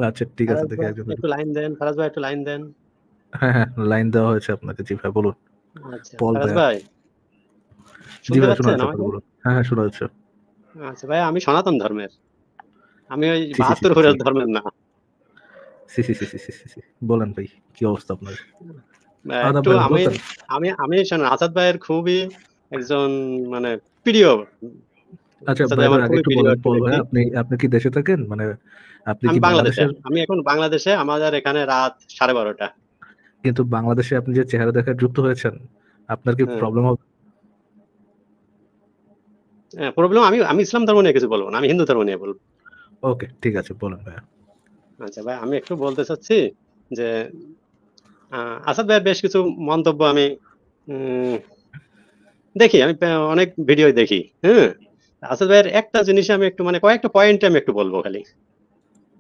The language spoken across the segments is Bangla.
আচ্ছা ঠিক আছে, ফারাজ দেখি ভাই একজন। একটু লাইন দেন, ফারাজ ভাই একটু লাইন দেন। হ্যাঁ হ্যাঁ, লাইন দেওয়া হয়েছে আপনাকে। জি ভাই বলুন। আচ্ছা পল ফারাজ ভাইয়া। ভাই জি শুনতে ভাই শোনা পাচ্ছেন যাচ্ছে, আপনাকে আমাকে? বলুন। হ্যাঁ হ্যাঁ, শোনা যাচ্ছে। আচ্ছা ভাই, আমি সনাতন ধর্মের, আমি ওই সি সি সি 72 সি সি ঘরের ধর্মের না। সি সি সি সি সি সি সি। বলেন ভাই, কি অবস্থা আপনার? আদাব একটু ভাই, ভালো আমি আছেন? আমি আমি শোনেন, আসাদ ভাইয়ের খুবই একজন মানে প্রিয়, আচ্ছা আসাদ ভাই ভাই ভাই, আমার আগে খুবই একটু প্রিয় বলেন, একটা পল ভাই ব্যক্তি। আপনি আপনি কি দেশে থাকেন? মানে আপনি আমি কি বাংলাদেশে, বাংলাদেশের? আমি এখন বাংলাদেশে, আমাদের এখানে রাত 12:30। কিন্তু বাংলাদেশে আপনি যে চেহারা দেখায় যুক্ত হয়েছেন, আপনার কি হ্যাঁ, প্রবলেম হবে? প্রবলেম, আমি আমি ইসলাম ধর্ম নিয়ে কিছু বলবো না, আমি হিন্দু ধর্ম নিয়ে বলবো। ওকে ঠিক আছে, বলেন ভাইয়া। আচ্ছা ভাই, আমি একটু বলতে চাচ্ছি যে আসাদ ভাইয়ের বেশ কিছু মন্তব্য আমি উম, দেখি, আমি অনেক ভিডিও দেখি। হ্যাঁ, আসাদ ভাইয়ের একটা জিনিস আমি একটু মানে কয়েকটা পয়েন্ট আমি একটু বলবো খালি।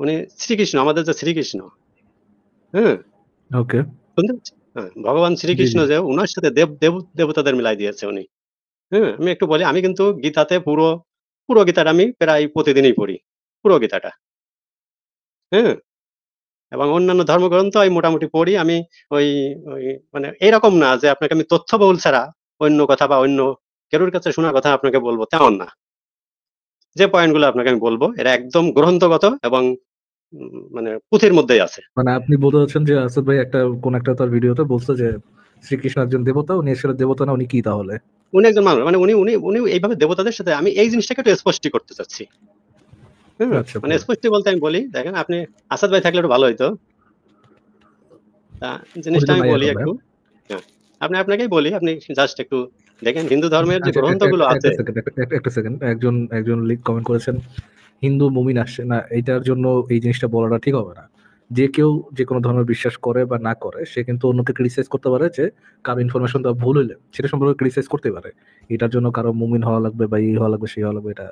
উনি শ্রীকৃষ্ণ, আমাদের যে শ্রীকৃষ্ণ, হ্যাঁ, ওকে। শুনতে পাচ্ছেন? হ্যাঁ, ভগবান জি শ্রীকৃষ্ণ জি। যে উনার সাথে দেব দেব দেবতাদের মিলাই দিয়েছে উনি। হ্যাঁ, আমি একটু বলি, আমি কিন্তু গীতাতে পুরো পুরো গীতাটা আমি প্রায় প্রতিদিনই পড়ি, পুরো গীতাটা। হ্যাঁ, এবং অন্যান্য ধর্মগ্রন্থ আমি মোটামুটি পড়ি। আমি ওই ওই মানে এরকম না যে আপনাকে আমি তথ্যবহুল ছাড়া অন্য কথা বা অন্য কেরোর কাছে শোনা কথা আপনাকে বলবো, তেমন না। যে পয়েন্ট গুলো আপনাকে আমি বলবো এরা একদম গ্রন্থগত এবং মানে পুঁথির মধ্যেই আছে। মানে আপনি বলতে চাচ্ছেন যে আসাদ ভাই কোন একটা তার ভিডিওতে বলছে যে শ্রীকৃষ্ণ একজন দেবতা, উনি আসলে দেবতা না, উনি কি তাহলে? উনি একজন মানুষ, মানে উনি উনি উনি এইভাবে দেবতাদের সাথে, আমি এই জিনিসটাকে একটু স্পষ্ট করতে চাচ্ছি। হ্যাঁ, আচ্ছা মানে বলেন। স্পষ্ট বলতে আমি বলি, দেখেন আপনি আসাদ ভাই থাকলে একটু ভালো হইতো। তা উনি জিনিসটা তো আমি নাই বলি এখন ভাইয়া। একটু। হ্যাঁ, আপনাকেই বলি, আপনি জাস্ট একটু দেখেন হিন্দু ধর্মের যে আচ্ছা গ্রন্থগুলো আছে। একটা সেকেন্ড, একটা সেকেন্ড। একজন একজন লিক কমেন্ট করেছেন, হিন্দু মুমিন আসছে না, এইটার জন্য এই জিনিসটা বলাটা ঠিক হবে না। যে কেউ যে কোনো ধর্মের বিশ্বাস করে বা না করে, সে কিন্তু অন্যকে ক্রিটিসাইজ করতে পারে যে কারো ইনফরমেশন দেওয়া ভুল হইলে সেটা সম্পর্কে ক্রিটিসাইজ করতে পারে। এটার জন্য কারো মুমিন হওয়া লাগবে বা এই হওয়া লাগবে সেই হওয়া লাগবে, এটা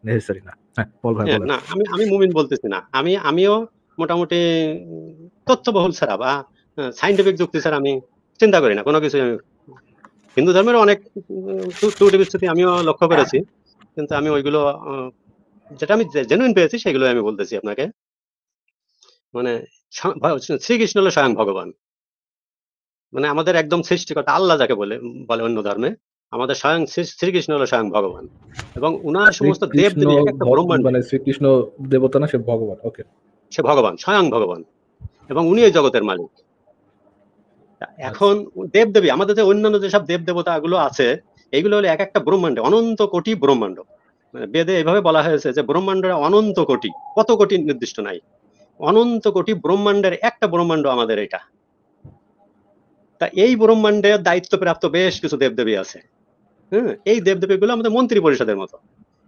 নেসেসারি না। হ্যাঁ পল ভাই হ্যাঁ, বলেন। না, আমি মুমিন বলতেছি না, আমিও মোটামুটি উম, তথ্যবহুল ছাড়া বা সাইন্টিফিক যুক্তি ছাড়া আমি চিন্তা করি না কোনো কিছু। আমি হিন্দু ধর্মের অনেক ত্রুটি বিচ্যুতি আমিও লক্ষ্য করেছি, কিন্তু আমি ওইগুলো যেটা আমি জেনুইন পেয়েছি সেগুলো আমি বলতেছি আপনাকে। মানে শ্রীকৃষ্ণ হলো স্বয়ং ভগবান, মানে আমাদের একদম সৃষ্টিকর্তা আল্লাহ যাকে বলে বলে অন্য ধর্মে, আমাদের স্বয়ং শ্রীকৃষ্ণ হলো স্বয়ং ভগবান। এবং উনার সমস্ত দেব শ্রীকৃষ্ণ দেবী এক একটা ব্রহ্মাণ্ডে, মানে শ্রীকৃষ্ণ দেবতা না, সে ভগবান। ওকে। সে ভগবান, স্বয়ং ভগবান, এবং উনি এই জগতের মালিক। এখন আচ্ছা। দেবদেবী, আমাদের যে অন্যান্য যেসব দেব দেবতা গুলো আছে, এইগুলো হলো এক একটা ব্রহ্মাণ্ডে অনন্ত কোটি ব্রহ্মাণ্ড। মানে বেদে এভাবে বলা হয়েছে যে ব্রহ্মাণ্ডের অনন্ত কোটি, কত কোটি নির্দিষ্ট নাই, অনন্ত কোটি ব্রহ্মাণ্ডের একটা ব্রহ্মাণ্ড আমাদের এটা। তা এই ব্রহ্মাণ্ডের দায়িত্বপ্রাপ্ত বেশ কিছু দেবদেবী আছে। হ্যাঁ, এই দেবদেবী গুলো আমাদের মন্ত্রী পরিষদের মতো,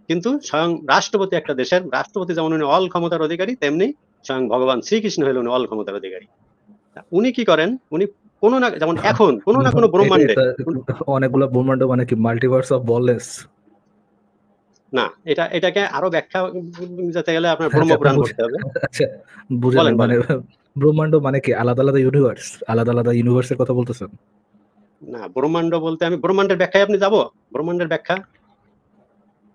কিন্তু স্বয়ং রাষ্ট্রপতি, একটা দেশের রাষ্ট্রপতি যেমন উনি অল ক্ষমতার অধিকারী, তেমনি স্বয়ং ভগবান শ্রীকৃষ্ণ হলেন উনি অল ক্ষমতার অধিকারী। তা উনি কি করেন, উনি কোনো না, যেমন এখন কোনো না কোনো এটা ব্রহ্মাণ্ডে এটা অনেকগুলা ব্রহ্মাণ্ড মানে কি মাল্টিভার্স অফ বললেস? না, এটাকে আরো ব্যাখ্যা যেতে গেলে আপনার আচ্ছা আপনি ব্রহ্মপুরাণ বুঝে, পড়তে হবে। আচ্ছা বুঝে নাই বলেন মানে বলেন। ব্রহ্মাণ্ড মানে কি আলাদা আলাদা ইউনিভার্স? আলাদা আলাদা ইউনিভার্সের কথা বলতেছেন? না, ব্রহ্মাণ্ড বলতে আমি ব্রহ্মাণ্ডের ব্যাখ্যায় আপনি যাব, ব্রহ্মাণ্ডের ব্যাখ্যা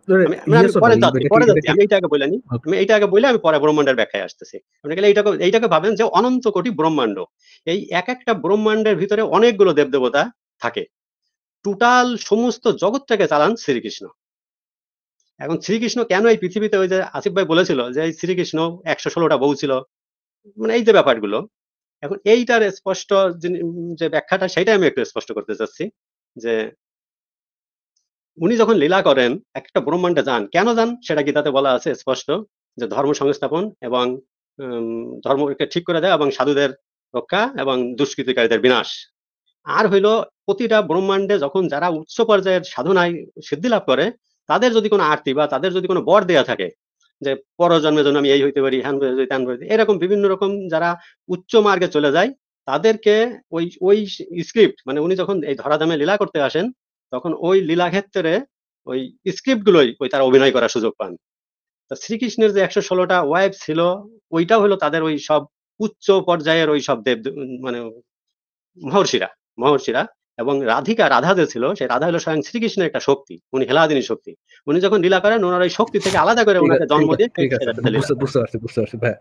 আমি ইয়েস অর নো, পরে যাচ্ছি, এটা কি পরে এটা যাচ্ছি, কি আমি এইটা আগে বলে নি। আমি এইটা আগে বলে আমি পরে ব্রহ্মাণ্ডের ব্যাখ্যায় আসতেছি। আপনি গেলে এইটাকে ভাবেন যে অনন্ত কোটি ব্রহ্মাণ্ড, এই এক একটা ব্রহ্মাণ্ডের ভিতরে অনেকগুলো দেবদেবতা থাকে। টোটাল সমস্ত জগৎটাকে চালান শ্রীকৃষ্ণ। এখন শ্রীকৃষ্ণ কেন এই পৃথিবীতে, ওই যে আসিফ ভাই বলেছিল যে এই শ্রীকৃষ্ণ 116টা বউ ছিল, মানে এই যে ব্যাপারগুলো, এখন এইটার স্পষ্ট যে ব্যাখ্যাটা সেটাই আমি একটু স্পষ্ট করতে চাচ্ছি। যে উনি যখন লীলা করেন, একটা ব্রহ্মাণ্ডে যান, কেন যান সেটা গীতাতে বলা আছে স্পষ্ট, যে ধর্ম সংস্থাপন এবং ধর্মকে ঠিক করে দেয় এবং সাধুদের রক্ষা এবং দুষ্কৃতিকারীদের বিনাশ। আর হইলো, প্রতিটা ব্রহ্মাণ্ডে যখন যারা উচ্চ পর্যায়ের সাধনায় সিদ্ধি লাভ করে, তাদের যদি কোনো আরতি বা তাদের যদি কোনো বর দেয়া থাকে, যে পরজন্মের জন্য আমি এই হইতে পারি, হ্যান হইতে পারি, ত্যান হইতে পারি, এরকম বিভিন্ন রকম যারা উচ্চ মার্গে চলে যায়, তাদেরকে ওই ওই স্ক্রিপ্ট, মানে উনি যখন এই ধরাধামে লীলা করতে আসেন, তখন ওই লীলা ক্ষেত্রে ওই স্ক্রিপ্ট গুলোই ওই তারা অভিনয় করার সুযোগ পান। তা শ্রীকৃষ্ণের যে 116টা ওয়াইফ ছিল, ওইটাও হলো তাদের ওই সব উচ্চ পর্যায়ের ওই সব দেব, মানে মহর্ষিরা, মহর্ষিরা এবং রাধা যে ছিল, সেই রাধা হলো স্বয়ং শ্রীকৃষ্ণের একটা শক্তি, উনি হেলাদিনী শক্তি। উনি যখন লীলা করেন ওনার ওই শক্তি থেকে আলাদা করে ওনাকে জন্ম দিয়ে ঠিক আছে, সেটার সাথে লীলা বুঝতে করেন। বুঝতে পারছি, বুঝতে পারছি ভাইয়া।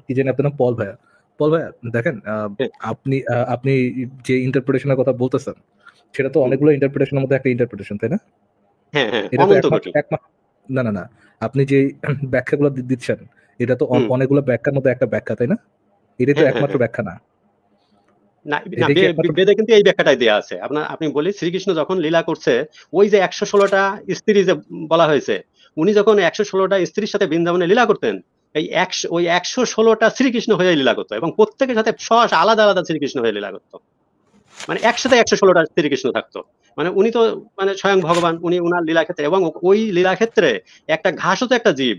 কি জানি আপনার নাম? পল ভাইয়া। পল ভাইয়া, দেখেন হ্যাঁ, আপনি যে ইন্টারপ্রিটেশনের কথা বলতেছেন, সেটা তো হুম, অনেকগুলো ইন্টারপ্রিটেশনের মধ্যে একটা ইন্টারপ্রিটেশন, তাই না? হ্যাঁ, হ্যাঁ, এটা তো অনন্ত কোটি। না, না, না। আপনি যে ব্যাখ্যাগুলো দিচ্ছেন, এটা তো হুম, অনেকগুলো ব্যাখ্যার মধ্যে একটা ব্যাখ্যা, তাই না? এটাই তো হ্যাঁ, হ্যাঁ, একমাত্র হ্যাঁ। ব্যাখ্যা না। না, না, এটাই কি একমাত্র? বেদে কিন্তু এই ব্যাখ্যাটাই দেয়া আছে। আপনি বলি শ্রীকৃষ্ণ যখন লীলা করছে, ওই যে ১১৬টা স্ত্রী যে বলা হয়েছে, উনি যখন ১১৬টা স্ত্রীর সাথে বৃন্দাবনে লীলা করতেন, ওই ১১৬টা শ্রীকৃষ্ণ হয়ে লীলা করতো এবং প্রত্যেকের সাথে আলাদা আলাদা শ্রীকৃষ্ণ হয়ে লীলা করতো। মানে একসাথে ১১৬টা শ্রীকৃষ্ণ থাকতো। মানে উনি তো মানে স্বয়ং ভগবান, উনি উনার লীলা ক্ষেত্রে এবং ওই লীলা ক্ষেত্রে একটা ঘাসও তো একটা জীব।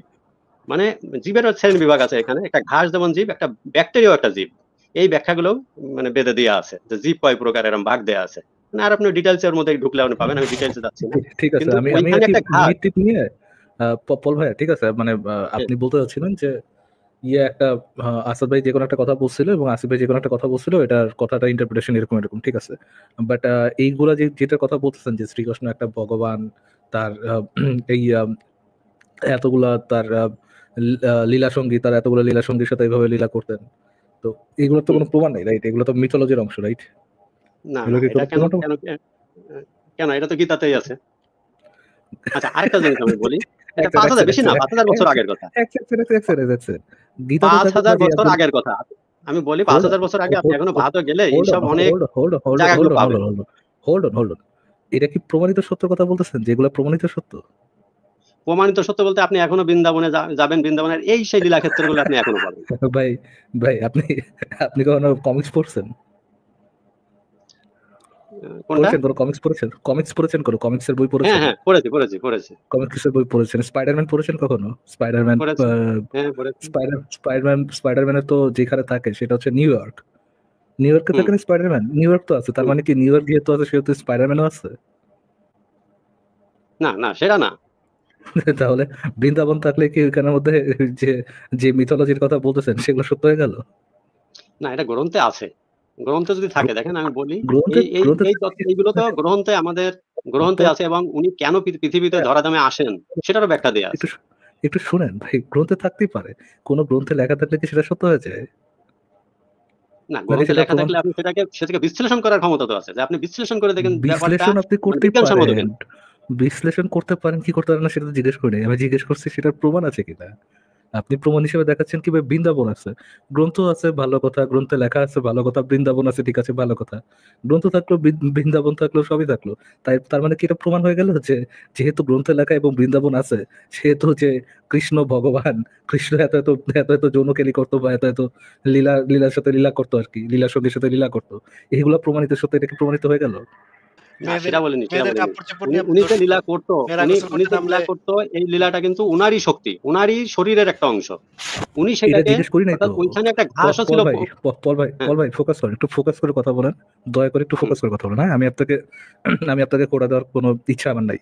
মানে জীবেরও শ্রেণী বিভাগ আছে এখানে। একটা ঘাস যেমন জীব, একটা ব্যাকটেরিয়াও একটা জীব। এই ব্যাখ্যাগুলো মানে বেদে দেয়া আছে। যে জীব কয় প্রকার এরকম ভাগ দেয়া আছে। মানে আর আপনি ডিটেইলস এর মধ্যে ঢুকলে আপনি পাবেন। আমি ডিটেইলস এ যাচ্ছি না। ঠিক আছে। কিন্তু আমি আমি ওইখানে আরকি একটা ঘাস। মিনিট টিপ নিয়ে পল ভাইয়া, ঠিক আছে? মানে হ্যাঁ, আপনি বলতে চাচ্ছিলেন যে একটা আসাদ ভাই যেকোনো একটা কথা বলছিল এবং আসিফ ভাই যেকোনো একটা কথা বলছিল, এটার কথাটা ইন্টারপ্রিটেশন এরকম এরকম, ঠিক আছে। বাট এইগুলা যেটার কথা বলতেছেন যে শ্রীকৃষ্ণ একটা ভগবান, তার এই এতগুলা তার লীলা সঙ্গী, তার এতগুলা লীলা সঙ্গীর সাথে এইভাবে লীলা করতেন। তো এগুলোর তো হুম। কোনো প্রমাণ নেই, রাইট? এগুলো তো মিথোলজির অংশ, রাইট? না, এগুলো না, কি এটা কোনো কেন প্রমাণ? কেন এ কেন এটা তো গীতাতেই আছে। আচ্ছা, আরেকটা জিনিস আমি বলি। এটা এক সেকেন্ড, এক ৫,০০০ সেকেন্ড, বেশি না, ৫,০০০ বছর আগের কথা। এক সেকেন্ড। গীতাতে থাকুক বা ৫,০০০ যে বছর আব্দুল, আগের কথা। আমি বলি হোল্ড ৫,০০০ বছর আগে আপনি এখনো ভারতে গেলে হোল্ড এইসব অন অনেক হোল্ড হোল্ড হোল্ড জায়গাগুলো হোল্ড অন পাবেন। Hold on. এটা কি প্রমাণিত সত্যর কথা বলতেছেন? যেগুলো প্রমাণিত সত্য? প্রমাণিত সত্য বলতে আপনি এখনো বৃন্দাবনে যাবেন, বৃন্দাবনের এই সেই লীলাক্ষেত্রগুলো আপনি এখনো পাবেন। ভাই, ভাই, আপনি আপনি কখনো কমিক্স পড়ছেন? কোনটা? পড়েছেন কোনো কমিক্স পড়েছেন? কমিক্স পড়েছেন কোনো কমিক্সের বই হ্যাঁ, পড়েছেন? হ্যাঁ, পড়েছি। কমিক্সের বই পড়েছেন? স্পাইডারম্যান পড়েছেন কখনো? স্পাইডারম্যান, পড়েছি। হ্যাঁ, পড়েছি। স্পাইডারম্যানের তো যেখানে থাকে সেটা হচ্ছে নিউ ইয়র্ক। নিউ ইয়র্কে হুম, থাকে না স্পাইডারম্যান? নিউ ইয়র্ক তো আছে। তার হুম। মানে কি নিউ ইয়র্ক যেহেতু আছে সেহেতু স্পাইডারম্যানও আছে? না, না, সেটা না। তাহলে বৃন্দাবন থাকলে কি ওইখানের মধ্যে যে যে মিথোলজির কথা বলতেছেন সেগুলো সত্য হয়ে গেল? না, এটা গ্রন্থে আছে। গ্রন্থে যদি থাকে দেখেন আমি বলি, গ্রন্থে গ্রন্থে এইগুলো তো গ্রন্থে আমাদের গ্রন্থে আছে এবং উনি কেন পৃথিবীতে ধরাধামে আসেন সেটারও ব্যাখ্যা দেয়া একটু আছে। একটু শুনেন ভাই, গ্রন্থে থাকতেই পারে। কোন গ্রন্থে লেখা থাকলে কি সেটা সত্য হয়ে যায়? না, নাকি গ্রন্থে সেটা লেখা প্রমাণ? থাকলে আপনি সেটাকে বিশ্লেষণ করার ক্ষমতা তো আছে। যে আপনি বিশ্লেষণ করে দেখেন ব্যাপারটা বিশ্লেষণ আপনি মানে করতেই বিজ্ঞানসম্মত পারেন। কিনা। বিশ্লেষণ করতে পারেন কি করতে পারেন না সেটা তো জিজ্ঞেস করিনি। আমি জিজ্ঞেস করছি সেটার প্রমাণ আছে কিনা। আপনি প্রমাণ হিসেবে দেখাচ্ছেন কিভাবে বৃন্দাবন আছে। গ্রন্থ আছে ভালো কথা, গ্রন্থে লেখা আছে ভালো কথা, বৃন্দাবন আছে ঠিক আছে ভালো কথা। গ্রন্থ থাকলো, বৃন্দাবন থাকলো, সবই থাকলো। তার মানে কি এটা প্রমাণ হয়ে গেল যে যেহেতু গ্রন্থে লেখা এবং বৃন্দাবন আছে, সেহেতু যে কৃষ্ণ ভগবান, কৃষ্ণ এত যৌনকেলি করতো বা এত লীলার সাথে লীলা করতো আরকি। লীলার সঙ্গীর সাথে লীলা করতো। এগুলা প্রমাণিত সত্য, এটা কি প্রমাণিত হয়ে গেল? না, মেয়েদের সেটা মেয়েদের বলিনি। কাপড়-চোপড় উনি নিয়ে আপনি উনি দোষ যে তো। লীলা করতো, মেয়েরা উনি গোসল উনি করতে যে নামলে লীলা করতো, এই লীলাটা কিন্তু উনারই শক্তি, উনারই শরীরের একটা অংশ। উনি এটা সেটাকে জিজ্ঞেস করি নাই তো। অর্থাৎ ওইখানে একটা ঘাসও ছিল। পল ভাই, হ্যাঁ, পল ভাই ফোকাস করেন, একটু ফোকাস করে কথা বলেন। দয়া করে একটু হুম, ফোকাস করে কথা বলেন, হ্যাঁ? আমি আপনাকে কোড়া দেওয়ার কোনো ইচ্ছা আমার নাই।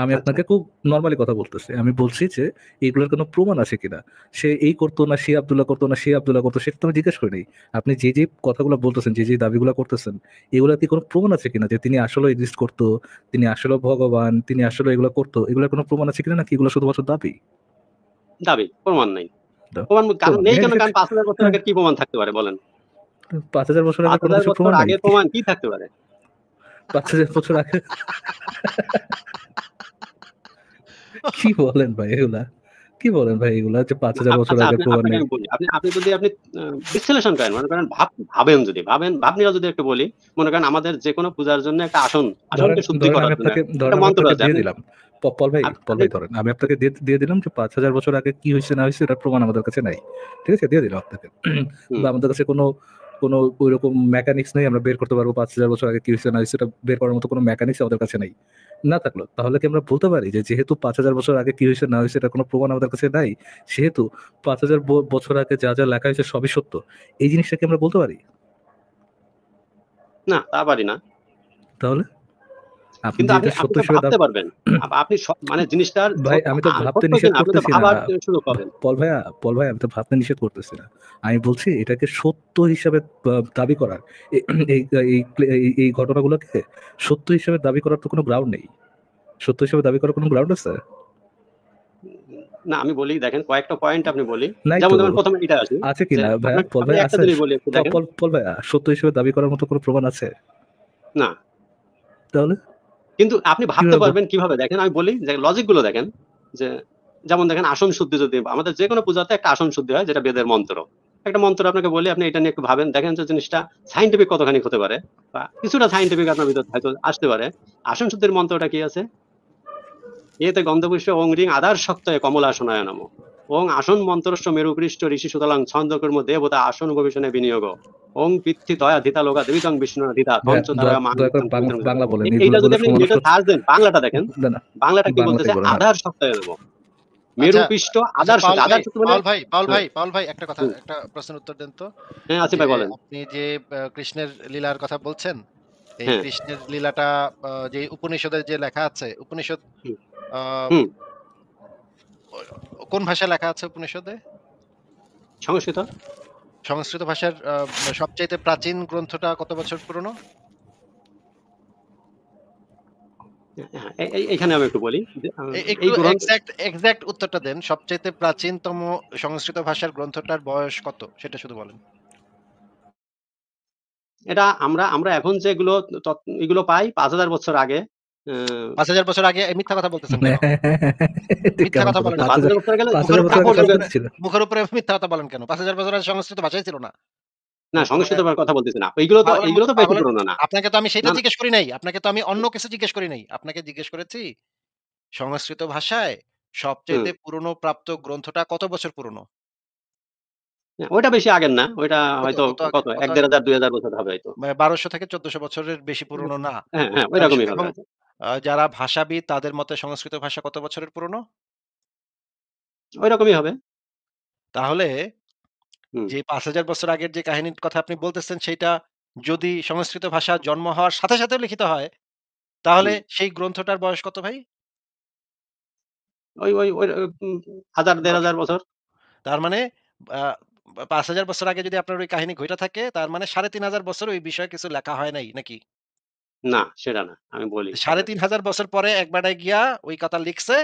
আমি আচ্ছা। আপনাকে খুব নরমালি কথা বলতেছি। আমি বলছি যে এগুলোর কোনো প্রমাণ আছে কিনা? সে এই করতো না, সে আব্দুল্লাহ করতো না, সে আব্দুল্লাহ করতো, সেটা তো আমি জিজ্ঞেস করি নাই। আপনি যে কথাগুলো বলতেছেন, যে দাবিগুলা করতেছেন, এগুলার কি কোনো প্রমাণ আছে কিনা যে তিনি আসলেও এক্সিস্ট করতো, তিনি আসলেও ভগবান, তিনি আসলে এগুলো করতো? এগুলোর কোনো প্রমাণ আছে কিনা, নাকি এগুলো শুধুমাত্র দাবি? দাবি, প্রমাণ নাই। দাও। কারণ প্রমাণ নেই নেই। কেন? কারণ ৫,০০০ বছর হ্যাঁ, আগের কি প্রমাণ থাকতে পারে বলেন? ৫,০০০ বছর আগে কোনো ৫,০০০ কিছুর বছর প্রমাণ নাই? আগের প্রমাণ কি থাকতে পারে? ৫,০০০ বছর আগে কি বলেন ভাই এগুলা? কি বলেন ভাই এগুলা যে ৫,০০০ বছর আচ্ছা, আগের প্রমাণ আপনাকে নেই? আমি বলি। আপনি যদি বিশ্লেষণ করেন, মনে করেন ভাবেন যদি, ভাবনিও যদি একটু বলি, মনে করেন আমাদের যেকোনো পূজার জন্য একটা আসনকে শুদ্ধি ধরেন করার আমি জন্য আপনাকে একটা মন্ত্র আছে। দিয়ে আপনি দিলাম। পল আপনি ভাই ধরেন আমি আপনাকে দিয়ে দিলাম যে ৫,০০০ বছর আগে কি হইছে না হইছে এটার প্রমাণ আমাদের কাছে নাই। ঠিক আছে? দিয়ে দিলাম আপনাকে। হুম, বা আমাদের কাছে কোনো ঐরকম মেকানিক্স নেই আমরা বের করতে পারবো ৫,০০০ বছর আগে কি হইছে না হইছে এটা বের করার মতো কোনো মেকানিক্স আমাদের কাছে নাই। না থাকলো তাহলে কি আমরা বলতে পারি যে যেহেতু ৫,০০০ বছর আগে কি হইছে না হইছে এটার কোনো প্রমাণ আমাদের কাছে নাই, সেহেতু ৫,০০০ বছর আগে যা লেখা হয়েছে সবই সত্য। এই জিনিসটা কি আমরা বলতে পারি? না, তা পারি না। তাহলে? আপনি কিন্তু আপনি যেটা আপনি সত্য তো হিসেবে ভাবতে পারবেন। আপনি মানে জিনিসটার ভাই আমি তো ভাবতে সত্য নিষেধ কিনা আপনি তো করতেছি না। ভাবার সুযোগ পাবেন। পল ভাইয়া আমি তো ভাবতে নিষেধ করতেছি না। আমি বলছি এটাকে সত্য হিসাবে দাবি করার এ- এই এই এই ঘটনাগুলোকে সত্য হিসাবে দাবি করার তো কোনো গ্রাউন্ড নেই। সত্য হিসাবে দাবি করার কোনো গ্রাউন্ড আছে? না আমি বলি দেখেন কয়েকটা পয়েন্ট আপনি বলি। নাই যেমন তো। যেমন প্রথমে এটা আসি আছে যে কিনা ভাইয়া? পল আপনি ভাইয়া একটা আছে? জিনিস বলি একটু দেখেন। পল ভাইয়া সত্য হিসেবে দাবি করার মতো কোনো প্রমাণ আছে? না তাহলে কিন্তু আপনি ভাবতে কিভাবে পারবেন কিভাবে দেখেন আমি বলি যে লজিক গুলো দেখেন যে যেমন দেখেন আসন শুদ্ধি যদি আমাদের যে কোনো পূজাতে একটা আসন শুদ্ধি হয় যেটা বেদের মন্ত্র। একটা মন্ত্র আপনাকে বলি আপনি এটা নিয়ে একটু ভাবেন দেখেন যে জিনিসটা সাইন্টিফিক কতখানি হতে পারে বা কিছুটা সাইন্টিফিক আপনার ভিতর হয়তো আসতে পারে। আসন শুদ্ধির মন্ত্রটা কি আছে? এতে গন্ধপুষ্প ওং রিং আধার শক্তয়ে কমলাসনায় নমঃ। ওং আসন মন্ত্রস্য মেরুপৃষ্ঠ ঋষি সুতলাং ছন্দকর্ম দেবতা আসন উপবেশনে বিনিয়োগ। ওং পিত্তি তয়া ধিতা লোকা দেবিতং বিষ্ণু ধিতা ভাইয়া তঞ্চ তারয়া দয়া করে মাঙ্গলিকং বাংলা পবিত্রং। বাংলা বলেন, এইটা এগুলো যদি বলে আপনি সমালোচনা নেটে সার্চ দেন বাংলাটা দেখেন, না না, বাংলাটা কি বাংলাতেই বলতেছে বলেন, হ্যাঁ। আধার শক্তয়ে নমঃ। আচ্ছা মেরুপৃষ্ঠ আচ্ছা আধার শক্তি আধার শক্তি মানে পাউল ভাই একটা কথা, হুম, একটা প্রশ্নের উত্তর দেন তো। হ্যাঁ আসিফ যে ভাই বলেন। আপনি যে কৃষ্ণের লীলার কথা বলছেন, এই হ্যাঁ কৃষ্ণের লীলাটা যে উপনিষদের যে লেখা আছে, উপনিষদ হুম আহ, হুম, কোন ভাষায় লেখা আছে উপনিষদে? সংস্কৃত। সংস্কৃত ভাষার সবচাইতে প্রাচীন গ্রন্থটা কত বছর পুরনো? হ্যাঁ, এইখানে আমি একটু বলি যে, একটু এই গ্রন্থ এক্সাক্ট উত্তরটা দেন, সবচাইতে প্রাচীনতম সংস্কৃত ভাষার গ্রন্থটার বয়স কত সেটা শুধু বলেন। এটা আমরা আমরা এখন যেগুলো এগুলো পাই 5,000 বছর আগে। আহ, 5,000 বছর আগে মিথ্যা কথা বলতেছেন কেন? এটা মিথ্যা কেমন কথা কথা? বলেন কেন? 5,000 বছর আগে পাঁচ মুখের হাজার উপরে বছর আগে কাপড় সংস্কৃত যুগের। ছিল? মুখের উপরে মিথ্যা কথা বলেন কেন? 5,000 বছর আগে সংস্কৃত ভাষাই ছিল না। না মানে সংস্কৃত কথা বলতেছি না, এইগুলো তো বেশি পাগলের পুরোনো না। আপনাকে তো আমি সেটা না না, জিজ্ঞেস করি নাই। আপনাকে তো আমি অন্য কিছু জিজ্ঞেস করি নাই। আপনাকে জিজ্ঞেস করেছি সংস্কৃত ভাষায় হুম, সবচাইতে পুরনো প্রাপ্ত গ্রন্থটা কত বছর পুরনো? ওইটা বেশি আগের না, ওইটা কত হয়তো কত আগে কত কত এক আগে? দেড় হাজার 2,000 বছর হবে হয়তো। মানে ১২০০ থেকে ১৪০০ বছরের বেশি পুরনো না। হ্যাঁ হ্যাঁ আর ওইরকমই হবে এবং হয়তো। যারা ভাষাবিদ তাদের মতে সংস্কৃত ভাষা কত বছরের পুরনো? ওইরকমই হবে। তাহলে হুম যে ৫,০০০ বছর আগের যে কাহিনীর কথা আপনি বলতেছেন সেইটা যদি সংস্কৃত ভাষা জন্ম হওয়ার সাথে, সাথে লিখিত হয়, তাহলে হুম, সেই গ্রন্থটার বয়স কত ভাই? ওই ওই ওই 1,000 দশ। 1,500 বছর। তার মানে আ ৫,০০০ বছর আগে যদি আপনার ওই কাহিনী ঘইটা থাকে, তার মানে ৩,৫০০ বছর ওই বিষয়ে কিছু লেখা হয় নাই নাকি? না সেটা না, আমি বলি আপনাকে। ৩,৫০০ বছর পরে এক বেটায় গিয়া ওই কথা লিখছে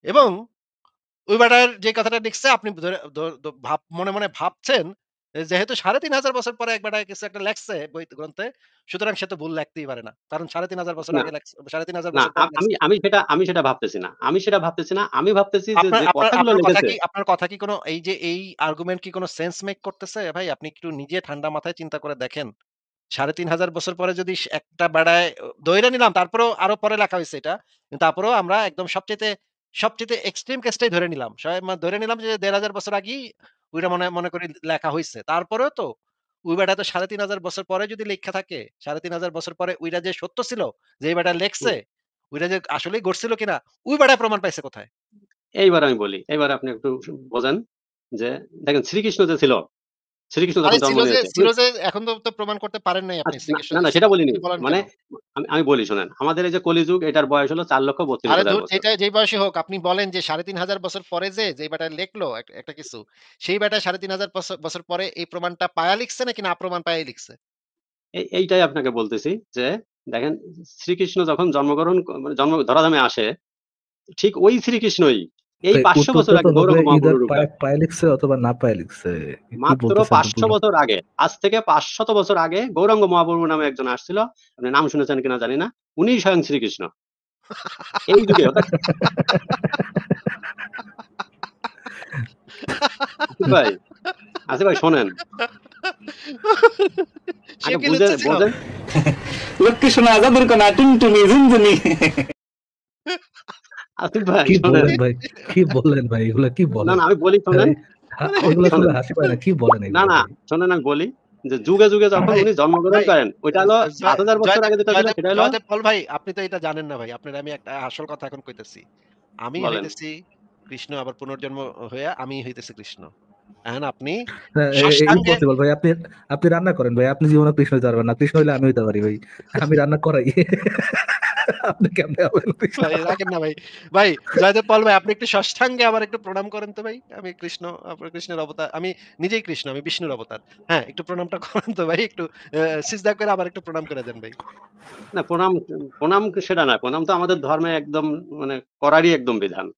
এবং ওই বেটার যে কথাটা লিখছে আপনি ধরে দ দ ভাব মনে, মনে ভাবছেন যেহেতু ৩,৫০০ বছর পরে এক বেটায় কিছু একটা লেখছে বই গ্রন্থে, সুতরাং সে তো ভুল লেখতেই পারে না। কারণ ৩,৫০০ বছর না আগে লেখছে ৩,৫০০ না, বছর পরে লেখছে। আমি সেটা ভাবতেছি না, আমি ভাবতেছি যে আপনার যে আপনার কথাগুলো লিখেছে। আপনার কথা কি কোন এই যে এই আর্গুমেন্ট কি কোন সেন্স মেক করতেছে? ভাই আপনি একটু নিজে ঠান্ডা মাথায় চিন্তা করে দেখেন। ৩,৫০০ বছর পরে যদি একটা বেড়ায় ধইরা নিলাম তারপরেও আরো পরে লেখা হইছে এটা। কিন্তু তারপরেও আমরা একদম সবচাইতে এক্সট্রিম কেসটাই ধরে নিলাম। সবাই ধরে নিলাম যে ১,৫০০ বছর আগেই ওইটা মনে মনে করি লেখা হইছে। তারপরেও তো ওই বেটা তো ৩,৫০০ বছর পরে যদি লেখা থাকে, ৩,৫০০ বছর পরে ওইটা যে সত্য ছিল, যে এই বেটা লেখছে, হুম, ওইটা যে আসলেই ঘটছিল কিনা, ওই বেটা প্রমাণ পাইছে কোথায়? এইবার আমি বলি, এইবার আপনি একটু বোঝেন যে দেখেন শ্রীকৃষ্ণ যে ছিল, শ্রীকৃষ্ণ আরে যখন জন্ম নিয়েছে ছিল যে এখন তো প্রমাণ করতে পারেন নাই আপনি আচ্ছা, না শ্রীকৃষ্ণ না যে না, ছিল। সেটা বলিনি। আপনি বলেন মানে কেন? আমি বলি শোনেন, আমাদের এই যে কলিযুগ এটার বয়স হলো 4,32,000 ধুর বছর। যেটা যেই বয়সী হোক আপনি বলেন যে ৩,৫০০ বছর পরে যে বেটা লিখলো একটা কিছু, সেই বেটা ৩,৫০০ বছর পরে এই প্রমাণটা পায়া লিখছে নাকি না প্রমাণ পায়াই লিখছে? এইটাই আপনাকে বলতেছি যে দেখেন শ্রীকৃষ্ণ যখন মানে জন্ম ধরাধামে আসে, ঠিক ওই শ্রীকৃষ্ণই এই তাই 500 বছর উত্তরটা তো আগে হবে গৌরাঙ্গ ইদার মহাপ্রভুর রূপ পায়ে হয়। পায়ে লিখছে অথবা না পায়ে লিখছে। কি মাত্র বলতেছেন তো 500 বুঝলাম। বছর আগে, আজ থেকে 500 বছর আগে গৌরাঙ্গ মহাপ্রভু নামে একজন আসছিল। আপনি নাম শুনেছেন কিনা জানি না। উনি স্বয়ং শ্রীকৃষ্ণ। এই যুগে অর্থাৎ আসিফ ভাই, শোনেন। সে আগে কি লুচ্চা ছিল? বোঝেন। লক্ষ্মী সোনা জাদুর কণা টুনটুনি ঝুনঝুনি। আসিফ ভাই কি শোনেন। বলেন ভাই? কি বলেন ভাই? এগুলা কি না, বলেন? না আমি বলি শোনেন, ভাই মানে এগুলা শুনলে শোনেন। হাসি পায় না। কি বলেন না, এগুলা না ভাই? শোনেন আমি বলি যে যুগে, যুগে যখন ভাই, উনি জন্মগ্রহণ ভাই করেন, ওইটা হলো জয় ৫,০০০ বছর জয়দেব আগে যেটা ছিল জয়দেব সেটা হলো। জয়দেব পল ভাই আপনি তো এটা জানেন না ভাই। আপনার আমি একটা আসল কথা এখন কইতেছি। আমি বলেন। হইতেছি কৃষ্ণ আবার পুনর্জন্ম হইয়া আমি হইতেছি কৃষ্ণ। এখন আপনি সাষ্টাঙ্গে ইম্পসিবল ভাই। আপনি আপনি রান্না করেন ভাই। আপনি জীবনে কৃষ্ণ হইতে পারবেন না। কৃষ্ণ হইলে আমি হইতে পারি ভাই। আমি রান্না করাই। আপনি কেমনে হবেন? ভাই রাখেন না ভাই। ভাই জয়দেব পল ভাই আপনি একটু সাষ্টাঙ্গে আমার একটু প্রণাম করেন তো ভাই। আমি কৃষ্ণ, আপনার কৃষ্ণের অবতার। আমি নিজেই কৃষ্ণ, আমি বিষ্ণুর অবতার। হ্যাঁ, একটু প্রণামটা করেন তো ভাই। একটু সিজদা করে আবার একটু প্রণাম করে দেন ভাই। না, প্রণাম প্রণাম সেটা না, প্রণাম তো আমাদের ধর্মে একদম মানে করারই একদম বিধান।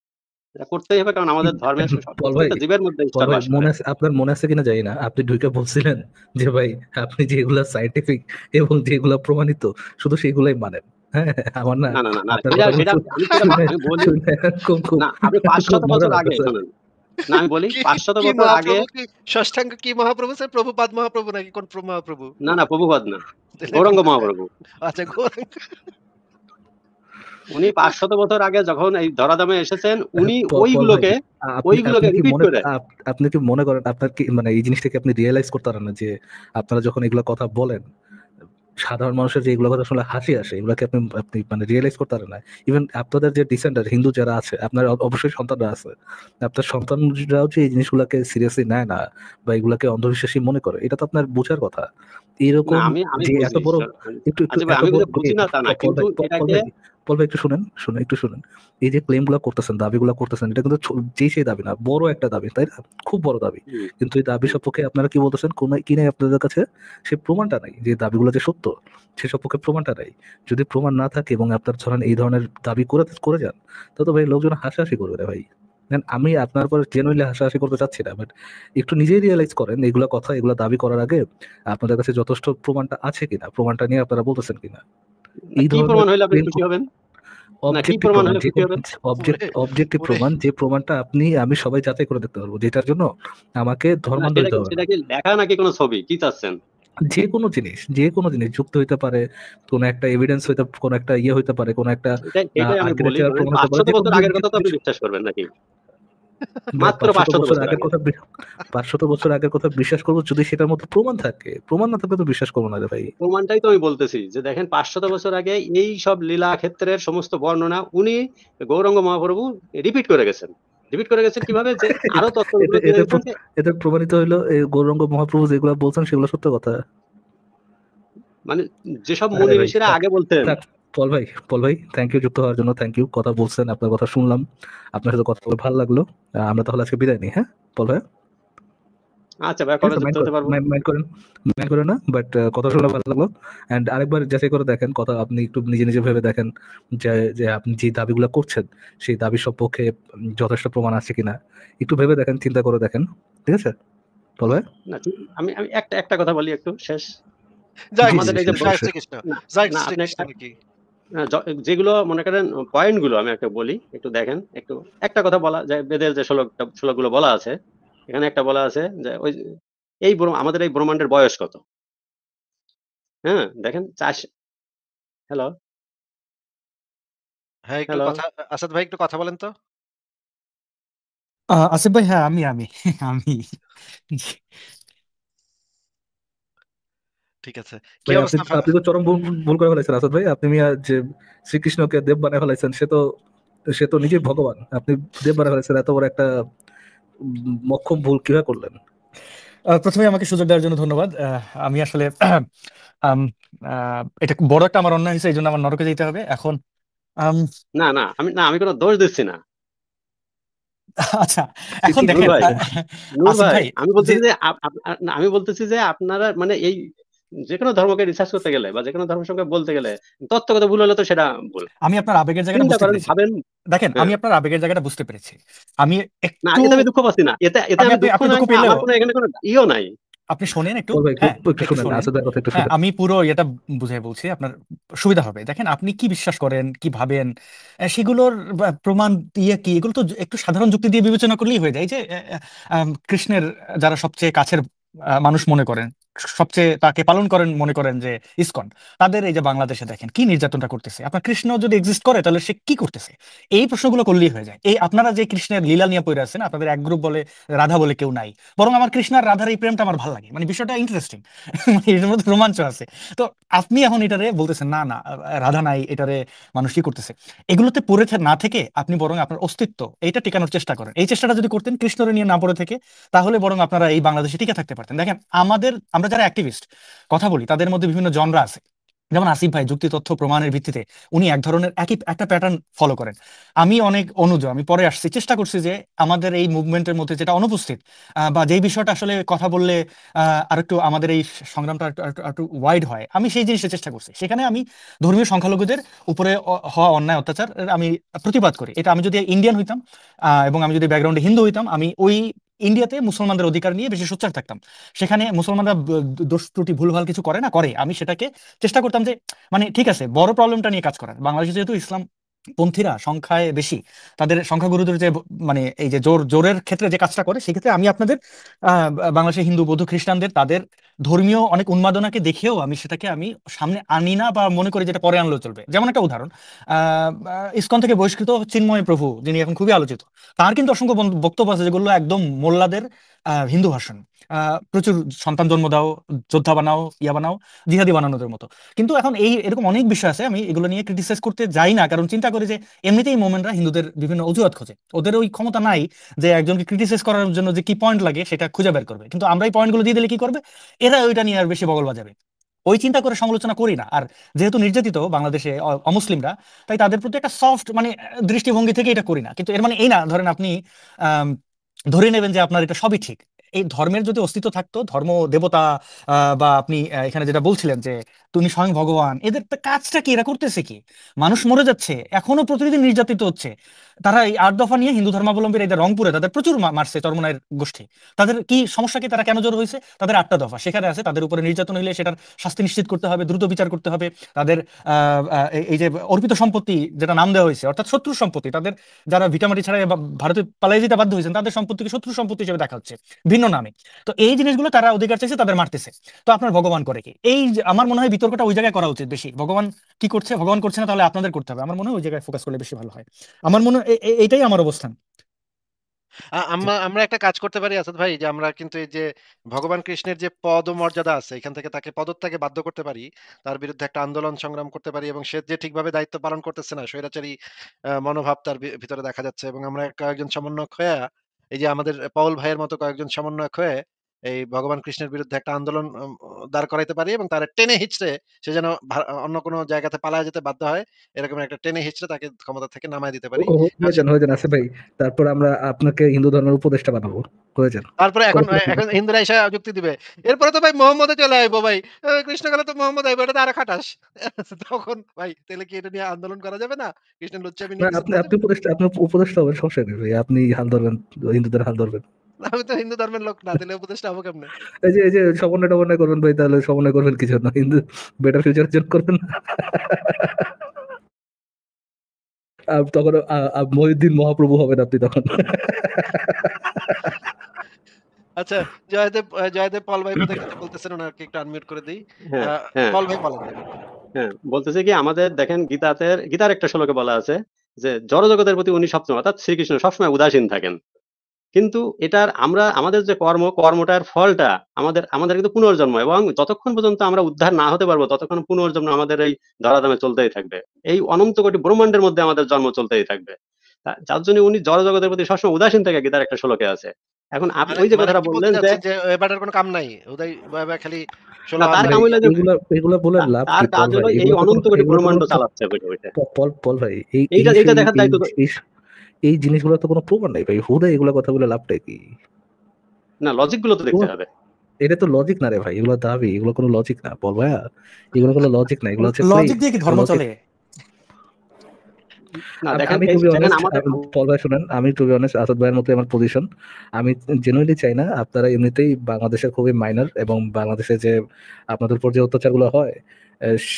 এটা করতেই হবে, কারণ আমাদের ধর্মে পল ভাই, প্রত্যেকটা জীবের মধ্যে পল ঈশ্বর ভাই বাস মনে করে। আছে, আপনার মনে আছে কিনা জানি না, আপনি ঢুকে বলছিলেন যে ভাই আপনি যেগুলা সাইন্টিফিক এবং যেগুলা প্রমাণিত শুধু সেগুলাই মানেন। হ্যাঁ, আমার না না, না, না, না, আপনার সেটা কথাগুলো সেটা আমি সেটা শুনে আমি বলি শুনে এখন খুব না, আপনি খুব 500 মজা বছর আগে লাগতেছে। শোনেন। না, আমি বলি কি 500 কি বছর আগে। মহাপ্রভু কি ষষ্ঠাঙ্গ কি মহাপ্রভু স্যার? প্রভুপাদ মহাপ্রভু নাকি কোন মহাপ্রভু? না, না, প্রভুপাদ না, তাহলে গৌরাঙ্গ কোনটা স্যার? মহাপ্রভু। আচ্ছা গৌরাঙ্গ। উনি 500 বছর আগে যখন এই ধরাধামে এসেছেন, উনি পল ভাই, ওইগুলোকে আপনি আপনি ওইগুলোকে কি রিপিট মনে করে। আপনি কি মনে করেন আপনার কি মানে এই জিনিসটাকে আপনি রিয়েলাইজ করতে পারেন না যে আপনারা যখন এগুলো কথা বলেন, সাধারণ মানুষের যে এগুলো কথা শুনলে হাসি আসে, এগুলোকে আপনি আপনি মানে রিয়েলাইজ করতে পারেন না। ইভেন আপনাদের যে ডিসেন্ডার হিন্দু যারা আছে, আপনার অবশ্যই সন্তানরা আছে, আপনার সন্তানরাও যে এই জিনিসগুলোকে সিরিয়াসলি নেয় না বা এগুলাকে অন্ধবিশ্বাসী মনে করে, এটা তো আপনার বোঝার কথা। না, এরকম আমি যে এত বুঝি। বড়, একটু একটু আচ্ছা ভাই, এত আমি বড় কিন্তু বুঝি না তা না, পল কিন্তু ভাই, পল এটাকে ভাই, পল ভাই একটু শুনেন, একটু শুনেন। এই যে ক্লেম গুলা করতেছেন, দাবিগুলা করতেছেন, এটা কিন্তু যেই সেই দাবি না, বড় একটা দাবি, তাই না? খুব বড় দাবি। হুম, কিন্তু এই দাবি হুম। সপক্ষে আপনারা কি বলতেছেন, কোন কি নাই আপনাদের কাছে? সে প্রমাণটা নাই যে দাবিগুলো যে সত্য, সে সপক্ষে প্রমাণটা নাই। যদি প্রমাণ না থাকে এবং আপনার ধরেন এই ধরনের দাবি করে করে যান, তবে তো ভাই লোকজন হাসাহাসি করবে রে ভাই। দেন আমি আপনার পর জেনুইনলি হাসাহাসি করতে চাচ্ছি না, বাট একটু নিজেই রিয়েলাইজ করেন এগুলা কথা, এগুলা দাবি করার আগে আপনাদের কাছে যথেষ্ট প্রমাণটা আছে কিনা, প্রমাণটা নিয়ে আপনারা বলতেছেন কিনা। না, এই কি ধরনের প্রমাণ হইলে আপনি ক্লেম, খুশি হবেন? না, কি অবজেক্টিভ প্রমাণ প্রমাণ, হলে যে খুশি কোনো হবেন? ওরে, অবজেক্টিভ ওরে প্রমাণ, যে প্রমাণটা আপনি আমি সবাই যাচাই করে দেখতে পারবো, যেটার জন্য আমাকে না, ধর্মান্ধ সেটা হইতে কি হবে না। সেটা কি লেখা নাকি কোনো ছবি? কি চাচ্ছেন? যে কোনো জিনিস যুক্ত হইতে পারে, কোনো একটা এভিডেন্স হইতে, কোনো একটা ইয়ে হইতে পারে, কোনো একটা এটাই আমি বলি, আর্কিটেকচারাল ধরেন প্রমাণ হতে পারে, 500 যে কোনো বছর আগের কথা তো আপনি কিছু। বিশ্বাস করবেন নাকি? ভাই মাত্র 500 বছর আগে। 500 বছর আগের কথা বিশ্বাস করবো যদি সেটার মধ্যে প্রমাণ থাকে, প্রমাণ না থাকলে তো বিশ্বাস করবো না রে ভাই। প্রমাণটাই তো আমি বলতেছি, যে দেখেন 500 বছর আগে এই সব লীলা ক্ষেত্রের সমস্ত বর্ণনা উনি গৌরাঙ্গ মহাপ্রভু রিপিট করে গেছেন। রিপিট করে গেছেন কিভাবে? যে আরো তথ্যগুলো এতে দিয়ে এতে গেছেন যে এতে প্রমাণিত হইলো এই গৌরাঙ্গ মহাপ্রভু যেগুলো বলছেন সেগুলো সত্য কথা। মানে যেসব আরে মুনি ভাই ঋষিরা থাক আগে বলতেন। থাক, পল ভাই থ্যাংক ইউ যুক্ত হওয়ার জন্য, থ্যাংক ইউ। কথা বলছেন, আপনার কথা শুনলাম, আপনার সাথে কথা বলে ভালো লাগলো। আমরা তাহলে আজকে বিদায় নিই, হ্যাঁ পল ভাই? আচ্ছা ভাই, ঠিক কবে আছে, যুক্ত হতে পারবো? মাইন্ড করেন না, বাট কথা শুনে ভালো লাগলো। অ্যান্ড আরেকবার যাচাই করে দেখেন, কথা আপনি একটু নিজে নিজে ভেবে দেখেন যে যে আপনি যে দাবিগুলো করছেন সেই দাবি সপক্ষে যথেষ্ট প্রমাণ আছে কিনা, একটু ভেবে দেখেন, চিন্তা করে দেখেন। ঠিক আছে পল ভাই? না, আমি আমি একটা একটা কথা বলি একটু শেষ। জয় জি জি আমাদের জি, এই যে শেষ জয় শেষ। শ্রীকৃষ্ণ, না, জয় না, আপনি শ্রীকৃষ্ণ নাকি? যেগুলো মনে করেন পয়েন্ট গুলো আমি একটা বলি, একটু দেখেন। একটু একটা কথা বলা যায়, বেদের যে শ্লোকগুলো বলা আছে, এখানে একটা বলা আছে যে ওই আমাদের এই ব্রহ্মাণ্ডের বয়স কত? হ্যাঁ, দেখেন হ্যালো, হ্যাঁ, একটু হ্যালো। কথা, আসাদ ভাই একটু কথা বলেন তো। আসিফ ভাই, হ্যাঁ আমি আমি আমি জি। ঠিক আছে। কি ভাই আপনি অবস্থা? আপনি তো চরম ভুল ভুল করে ফেলাইছেন আসাদ ভাই। আপনি মিয়া যে শ্রীকৃষ্ণকে দেব বানায় ফেলাইছেন, সে তো নিজেই ভগবান, আপনি দেব বানায় ফেলাইছেন। এত বড় একটা মক্ষম ভুল কিভাবে করলেন? প্রথমে আমাকে সুযোগ দেওয়ার জন্য ধন্যবাদ। আমি আসলে আম, এটা খুব বড় একটা আমার অন্যায় হয়েছে, এই জন্য আমার নরকে যেতে হবে এখন। আম, না, না, আমি কোনো দোষ দিচ্ছি না। আচ্ছা, এখন নূর দেখেন ভাই, নূর আসিফ ভাই, ভাই আমি যে বলতেছি যে না, আমি বলতেছি যে আপনারা মানে এই যেকোনো ধর্মকে রিসার্চ করতে গেলে বা যেকোনো ধর্মের সঙ্গে বলতে গেলে তথ্যগত ভুল হলে তো সেটা ভুল। আমি আপনার আবেগের জায়গাটা চিন্তা বুঝতে করেন, পেরেছি। ভাবেন। দেখেন, আমি হ্যাঁ, আপনার আবেগের জায়গাটা বুঝতে পেরেছি। আমি না, একটু এতে আমি দুঃখ পাচ্ছি না, এতে এতে আমি দুঃখ আপনি নাই, দুঃখ পেলেও আমার কোনো এখানে কোনো ইও নাই। আপনি শোনেন একটু। পল ভাই একটু হ্যাঁ, একটু একটু শুনেন, শোনেন। আসাদের কথা একটু হ্যাঁ, শুনেন। আমি পুরো এটা বুঝাই বলছি, আপনার সুবিধা হবে। দেখেন, আপনি কি বিশ্বাস করেন, কি ভাবেন, সেগুলোর প্রমাণ দিয়ে কি, এগুলো তো একটু সাধারণ যুক্তি দিয়ে বিবেচনা করলেই হয়ে যায়। এই যে কৃষ্ণের যারা সবচেয়ে কাছের মানুষ মনে করেন, সবচেয়ে তাকে পালন করেন মনে করেন যে ইসকন, তাদের এই যে বাংলাদেশে দেখেন কি নির্যাতনটা করতেছে। আপনার কৃষ্ণ যদি এক্সিস্ট করে তাহলে সে কি করতেছে, এই প্রশ্নগুলো করলেই হয়ে যায়। এই আপনারা যে কৃষ্ণের লীলা নিয়ে পড়ে আছেন, আপনাদের এক গ্রুপ বলে রাধা বলে কেউ নাই, বরং আমার কৃষ্ণ আর রাধার এই প্রেমটা আমার ভালো লাগে, মানে বিষয়টা ইন্টারেস্টিং। মানে এর মধ্যে রোমাঞ্চ আছে। তো আপনি এখন এটারে বলতেছেন না না, রাধা নাই, এটারে মানুষ কি করতেছে, এগুলোতে পড়ে না থেকে আপনি বরং আপনার অস্তিত্ব এইটা টিকানোর চেষ্টা করেন। এই চেষ্টাটা যদি করতেন কৃষ্ণরে নিয়ে না পড়ে থেকে, তাহলে বরং আপনারা এই বাংলাদেশে টিকে থাকতে পারতেন। দেখেন, আমরা যারা অ্যাক্টিভিস্ট কথা বলি, তাদের মধ্যে বিভিন্ন জনরা আছে। যেমন আসিফ ভাই যুক্তি তথ্য প্রমাণের ভিত্তিতে উনি এক ধরনের একটা প্যাটার্ন ফলো করেন। আমি অনেক অনুজ, আমি পরে আসছি, চেষ্টা করছি যে আমাদের এই মুভমেন্টের মধ্যে যেটা অনুপস্থিত বা যেই বিষয়টা আসলে কথা বললে আর একটু আমাদের এই সংগ্রামটা একটু ওয়াইড হয়, আমি সেই জিনিসটা চেষ্টা করছি। সেখানে আমি ধর্মীয় সংখ্যালঘুদের উপরে হওয়া অন্যায় অত্যাচার আমি প্রতিবাদ করি। এটা আমি যদি ইন্ডিয়ান হইতাম এবং আমি যদি ব্যাকগ্রাউন্ডে হিন্দু হইতাম, আমি ওই ইন্ডিয়াতে মুসলমানদের অধিকার নিয়ে বেশি সোচ্চার থাকতাম। সেখানে মুসলমানরা দোষ ত্রুটি ভুলভাল কিছু করে না, করে, আমি সেটাকে চেষ্টা করতাম যে মানে ঠিক আছে বড় প্রবলেমটা নিয়ে কাজ করার। বাংলাদেশে যেহেতু ইসলাম পন্থীরা সংখ্যায় বেশি, তাদের সংখ্যাগুরুদের যে মানে এই যে জোরের ক্ষেত্রে যে কাজটা করে, সেক্ষেত্রে আমি আপনাদের বাংলাদেশের হিন্দু বৌদ্ধ খ্রিস্টানদের তাদের ধর্মীয় অনেক উন্মাদনাকে দেখেও আমি সেটাকে আমি সামনে আনি না, বা মনে করি যেটা পরে আনলেও চলবে। যেমন একটা উদাহরণ, ইসকন থেকে বহিষ্কৃত চিন্ময় প্রভু, যিনি এখন খুবই আলোচিত, তার কিন্তু অসংখ্য বক্তব্য আছে যেগুলো একদম মোল্লাদের হিন্দু ভাষণ। প্রচুর সন্তান জন্ম দাও, যোদ্ধা বানাও, ইয়া বানাও, জিহাদি বানানোদের মতো। কিন্তু এখন এরকম অনেক বিষয় আছে, আমি এগুলো নিয়ে ক্রিটিসাইজ করতে যাই না, কারণ চিন্তা করি যে এমনিতেই মোমেন্টরা হিন্দুদের বিভিন্ন অজুহাত খোঁজে, ওদের ওই ক্ষমতা নাই যে একজনকে ক্রিটিসাইজ করার জন্য যে কি পয়েন্ট লাগে সেটা খুঁজে বের করবে। কিন্তু আমরা এই পয়েন্টগুলো দিয়ে দিলে কি করবে, এরা ওইটা নিয়ে আর বেশি বগল বাজাবে। ওই চিন্তা করে সমালোচনা করি না। আর যেহেতু নির্যাতিত বাংলাদেশে অমুসলিমরা, তাই তাদের প্রতি একটা সফট মানে দৃষ্টিভঙ্গি থেকে এটা করি না। কিন্তু এর মানে এই না ধরেন আপনি আহ ধরে নেবেন যে আপনার এটা সবই ঠিক। এই ধর্মের যদি অস্তিত্ব থাকতো, ধর্ম দেবতা বা আপনি এখানে যেটা বলছিলেন যে তুমি স্বয়ং ভগবান, এদের তো কাজটা কি, এরা করতেছে কি? মানুষ মরে যাচ্ছে, এখনো প্রতিদিন নির্যাতিত হচ্ছে। তারা এই 8 দফা নিয়ে হিন্দু ধর্মাবলম্বীরা এদের রংপুরে তাদের প্রচুর মারছে চরমোনাইয়ের গোষ্ঠী। তাদের কি সমস্যা, কি তারা কেন জোর হয়েছে? তাদের 8টা দফা সেখানে আছে, তাদের উপরে নির্যাতন হইলে সেটার শাস্তি নিশ্চিত করতে হবে, দ্রুত বিচার করতে হবে। তাদের এই যে অর্পিত সম্পত্তি যেটা নাম দেওয়া হয়েছে, অর্থাৎ শত্রু সম্পত্তি, তাদের যারা ভিটামাটি ছাড়া ভারতে পালিয়ে যেতে বাধ্য হয়েছেন, তাদের সম্পত্তিকে শত্রু সম্পত্তি হিসেবে দেখা হচ্ছে ভিন্ন নামে। তো এই জিনিসগুলো তারা অধিকার চাইছে, তাদের মারতেছে। তো আপনার ভগবান করে কি? এই আমার মনে হয় বিতর্কটা ওই জায়গায় করা উচিত বেশি। ভগবান কি করছে, ভগবান করছে না, তাহলে আপনাদের করতে হবে। আমার মনে হয় ওই জায়গায় ফোকাস করলে বেশি ভালো হয়। আমার মনে হয় এইটাই আমার অবস্থান। আমরা একটা কাজ করতে পারি আসাদ ভাই, যে আমরা কিন্তু এই যে ভগবান কৃষ্ণের যে পদ ও মর্যাদা আছে, এখান থেকে তাকে পদত্যাগে বাধ্য করতে পারি, তার বিরুদ্ধে একটা আন্দোলন সংগ্রাম করতে পারি, এবং সে যে ঠিকভাবে দায়িত্ব পালন করতেছে না, স্বৈরাচারী মনোভাব তার ভিতরে দেখা যাচ্ছে, এবং আমরা কয়েকজন সমন্বয়ক হয়ে, এই যে আমাদের পাউল ভাইয়ের মতো কয়েকজন সমন্বয়ক হয়ে এই ভগবান কৃষ্ণের বিরুদ্ধে একটা আন্দোলন দাঁড় করাইতে পারি, এবং তার টেনে হিচড়ে সে যেন অন্য কোনো জায়গাতে পালায় যেতে বাধ্য হয়, এরকম একটা টেনে হিচড়ে তাকে ক্ষমতা থেকে নামায় দিতে পারি। হয়ে যান আসিফ ভাই, তারপর আমরা আপনাকে হিন্দু ধর্মের উপদেষ্টা বানাবো, হয়ে যান। তারপরে এখন হিন্দুরা এসে যুক্তি দিবে, এরপরে তো ভাই মোহাম্মদে চলে আইবো ভাই, কৃষ্ণ গেলে তো মোহাম্মদ আইবো, এটা তো আরো খাটাস। তখন ভাই তাহলে কি এটা নিয়ে আন্দোলন করা যাবে না? কৃষ্ণের লুচ্চামি না, নিয়ে কিছু আপনি করা আপনি যাবে না? উপদেষ্টা, আপনি উপদেষ্টা হবেন, সমস্যা নেই ভাই, আপনি হাল ধরবেন, হিন্দুদের হাল ধরবেন। আমি তো হিন্দু ধর্মের লোক না, তাহলে উপদেশটা হবো কেমনে? এই যে সমন্বয় টমন্বয় করবেন ভাই, তাহলে সমন্বয় করবেন কি জন্য? হিন্দু বেটার ফিউচারের জন্য করবেন না? তখন মহিউদ্দিন মহাপ্রভু হবেন আপনি তখন। আচ্ছা, জয়দেব পল ভাই বোধহয় কিছু বলতেছেন, ওনাকে একটু আনমিউট করে দিই। হ্যাঁ, হ্যাঁ, পল ভাই বলেন। হ্যাঁ, বলতেছে কি, আমাদের দেখেন গীতার একটা শ্লোকে বলা আছে যে জড়জগতের প্রতি উনি সবসময়, অর্থাৎ শ্রীকৃষ্ণ সবসময় উদাসীন থাকেন। কিন্তু আমাদের যে কর্মটার ফলটা আমাদের কিন্তু পুনর্জন্ম, এবং যতক্ষণ পর্যন্ত আমরা উদ্ধার না হতে পারবো ততক্ষণ পুনর্জন্ম আমাদের এই ধরাধামে চলতেই থাকবে। এই অনন্ত কোটি ব্রহ্মাণ্ডের মধ্যে আমাদের জন্ম চলতেই থাকবে। যার জন্য উনি জড়জগতের প্রতি সবসময় উদাসীন থাকে, গীতার একটা শ্লোকে আছে। এখন আপনি ওই যে কথাটা কি বলতে বললেন যে চাচ্ছেন যে এবারের কোনো কাম নাই, উদয় ভাই খালি না, তার কাম হইলো যে এগুলা বলে লাভ তার কি কাজ পল হলো ভাই? এই অনন্ত কোটি এগুলো তো ব্রহ্মাণ্ড কোনো চালাচ্ছে বসে বসে। পল ভাই, এইটা দেখার দায়িত্ব এই জিনিসগুলো তো কোনো প্রমাণ নাই ভাই, হুদা এগুলা কথা বলে লাভটা কি? না, লজিক গুলো তো দেখতে হবে। এটা তো লজিক না রে ভাই, এগুলো দাবি, এগুলো কোনো লজিক না বল ভাইয়া, এগুলো কোনো লজিক না, এগুলো হচ্ছে লজিক দিয়ে কি ধর্ম চলে? না, দেখেন আমি টু বি অনেস্ট, আমাদের পল ভাই শুনেন, আমি টু বি অনেস্ট আসাদ ভাইয়ের মতো আমার পজিশন, আমি জেনুইনলি চাই না আপনারা এমনিতেই বাংলাদেশের খুবই মাইনর, এবং বাংলাদেশে যে আপনাদের উপর যে অত্যাচারগুলো হয়